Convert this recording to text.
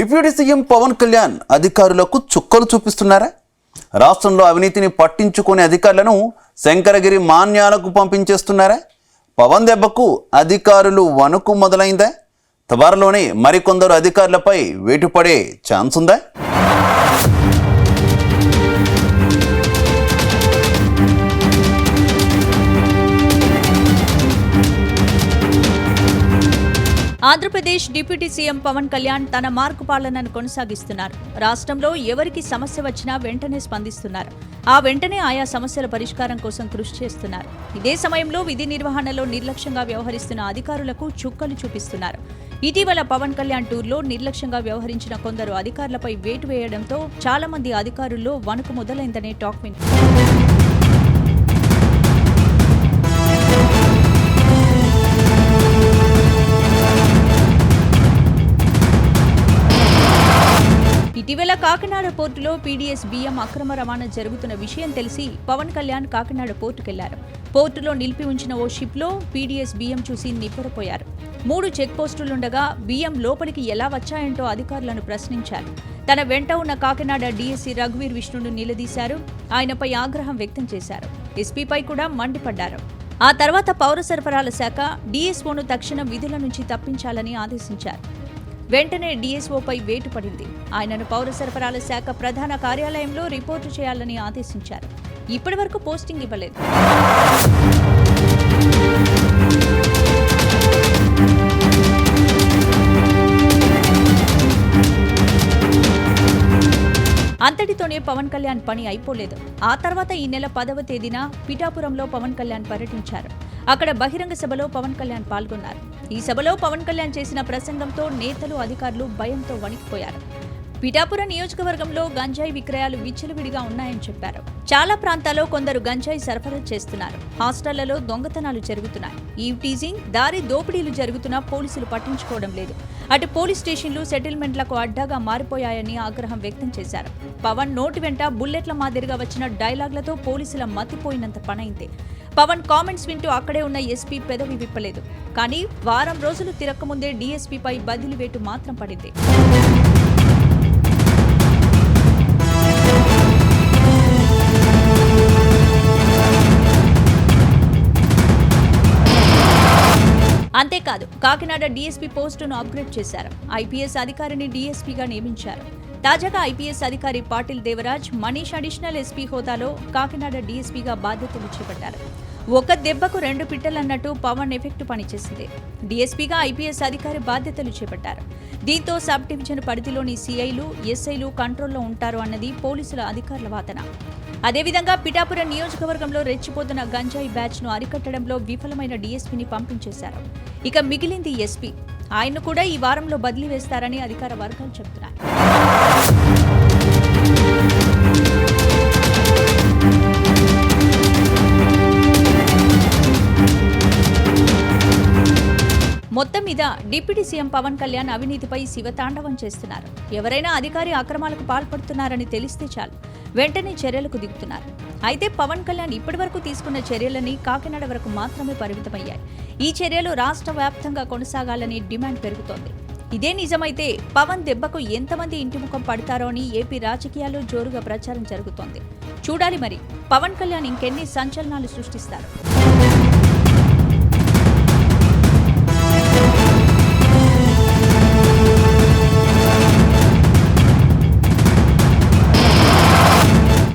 Deputy CM Pawan Kalyan అధికారులకు చుక్కలు చూపిస్తున్నారా? రాష్ట్రంలో అవినీతిని పట్టించుకునే అధికారులను శంకరగిరి మాన్యాలకు పంపించేస్తున్నారా? పవన్ దెబ్బకు అధికారులు వణుకు మొదలైందా? త్వరలోనే మరికొందరు అధికారులపై వేటు పడే ఛాన్స్ ఉందా? ఆంధ్రప్రదేశ్ డిప్యూటీ సీఎం పవన్ కళ్యాణ్ తన మార్కు పాలనను కొనసాగిస్తున్నారు. రాష్ట్రంలో ఎవరికి సమస్య వచ్చినా వెంటనే స్పందిస్తున్నారు. ఆ వెంటనే ఆయా సమస్యల పరిష్కారం కోసం కృషి చేస్తున్నారు. ఇదే సమయంలో విధి నిర్వహణలో నిర్లక్ష్యంగా వ్యవహరిస్తున్న అధికారులకు చుక్కలు చూపిస్తున్నారు. ఇటీవల పవన్ కళ్యాణ్ టూర్లో నిర్లక్ష్యంగా వ్యవహరించిన కొందరు అధికారులపై వేటు వేయడంతో చాలా మంది అధికారుల్లో వణుకు మొదలైందనే టాక్ వినిపిస్తుంది. ఇటీవల కాకినాడ పోర్టులో పీడీఎస్ బియ్యం అక్రమ రవాణా జరుగుతున్న విషయం తెలిసి పవన్ కళ్యాణ్ కాకినాడ పోర్టుకెళ్లారు. పోర్టులో నిలిపి ఉంచిన ఓ షిప్లో పీడీఎస్ బియ్యం చూసి నివ్వెరపోయారు. 3 చెక్ పోస్టులుండగా బియ్యం లోపలికి ఎలా వచ్చాయంటో అధికారులను ప్రశ్నించారు. తన వెంట ఉన్న కాకినాడ డీఎస్సీ రఘువీర్ విష్ణును నిలదీశారు. ఆయనపై ఆగ్రహం వ్యక్తం చేశారు. ఎస్పీపై కూడా మండిపడ్డారు. ఆ తర్వాత పౌర సరఫరాల శాఖ డీఎస్ఓను తక్షణం విధుల నుంచి తప్పించాలని ఆదేశించారు. వెంటనే డీఎస్ఓపై వేటు పడింది. ఆయనను పౌర సరఫరాల శాఖ ప్రధాన కార్యాలయంలో రిపోర్టు చేయాలని ఆదేశించారు. ఇప్పటి వరకు పోస్టింగ్ ఇవ్వలేదు. అంతటితోనే పవన్ కళ్యాణ్ పని అయిపోలేదు. ఆ తర్వాత ఈ నెల 10వ తేదీన పిఠాపురంలో పవన్ కళ్యాణ్ పర్యటించారు. అక్కడ బహిరంగ సభలో పవన్ కళ్యాణ్ పాల్గొన్నారు. ఈ సభలో పవన్ కళ్యాణ్ చేసిన ప్రసంగంతో నేతలు, అధికారులు భయంతో వణికిపోయారు. పిఠాపురం నియోజకవర్గంలో గంజాయి విక్రయాలు విచ్చలవిడిగా ఉన్నాయని చెప్పారు. చాలా ప్రాంతాల్లో కొందరు గంజాయి సరఫరా చేస్తున్నారు. హాస్టళ్లలో దొంగతనాలు జరుగుతున్నాయి. ఈవ్ టీజింగ్, దారి దోపిడీలు జరుగుతున్నా పోలీసులు పట్టించుకోవడం లేదు. అటు పోలీస్ స్టేషన్లు సెటిల్మెంట్లకు అడ్డాగా మారిపోయాయని ఆగ్రహం వ్యక్తం చేశారు. పవన్ నోటి వెంట బుల్లెట్ల మాదిరిగా వచ్చిన డైలాగ్లతో పోలీసుల మతిపోయినంత పనైంది. పవన్ కామెంట్స్ వింటూ అక్కడే ఉన్న ఎస్పీ పెదవి విప్పలేదు. కానీ వారం రోజులు తిరక్కముందే డీఎస్పీపై బదిలీ వేటు మాత్రం పడింది. అంతేకాదు, కాకినాడ డీఎస్పీ పోస్టును అప్గ్రేడ్ చేశారు. ఐపీఎస్ అధికారిని డీఎస్పీగా నియమించారు. తాజాగా ఐపీఎస్ అధికారి పాటిల్ దేవరాజ్ మనీష్ అడిషనల్ ఎస్పీ హోదాలో కాకినాడ డీఎస్పీగా బాధ్యతలు చేపట్టారు. ఒక దెబ్బకు 2 పిట్టలన్నట్టు పవన్ ఎఫెక్ట్ పనిచేసింది. డీఎస్పీగా ఐపీఎస్ అధికారి బాధ్యతలు చేపట్టారు. దీంతో సబ్ డివిజన్ పరిధిలోని సీఐలు, ఎస్ఐలు కంట్రోల్లో ఉంటారు అన్నది పోలీసుల అధికారుల వాదన. అదేవిధంగా పిఠాపురం నియోజకవర్గంలో రెచ్చిపోతున్న గంజాయి బ్యాచ్ను అరికట్టడంలో విఫలమైన డీఎస్పీని పంపించేశారు. ఇక మిగిలింది ఎస్పీ. ఆయన్ను కూడా ఈ వారంలో బదిలీ వేస్తారని అధికార వర్గాలు చెబుతున్నాయి. మొత్తం మీద డిప్యూటీ సీఎం పవన్ కళ్యాణ్ అవినీతిపై శివతాండవం చేస్తున్నారు. ఎవరైనా అధికారి అక్రమాలకు పాల్పడుతున్నారని తెలిస్తే చాలు వెంటనే చర్యలకు దిగుతున్నారు. అయితే పవన్ కళ్యాణ్ ఇప్పటివరకు తీసుకున్న చర్యలని కాకినాడ వరకు మాత్రమే పరిమితమయ్యాయి. ఈ చర్యలు రాష్ట్ర వ్యాప్తంగా కొనసాగాలని డిమాండ్ పెరుగుతోంది. ఇదే నిజమైతే పవన్ దెబ్బకు ఎంతమంది ఇంటి ముఖం పడతారో అని ఏపీ రాజకీయాల్లో జోరుగా ప్రచారం జరుగుతోంది. చూడాలి మరి పవన్ కళ్యాణ్ ఇంకెన్ని సంచలనాలు సృష్టిస్తారు.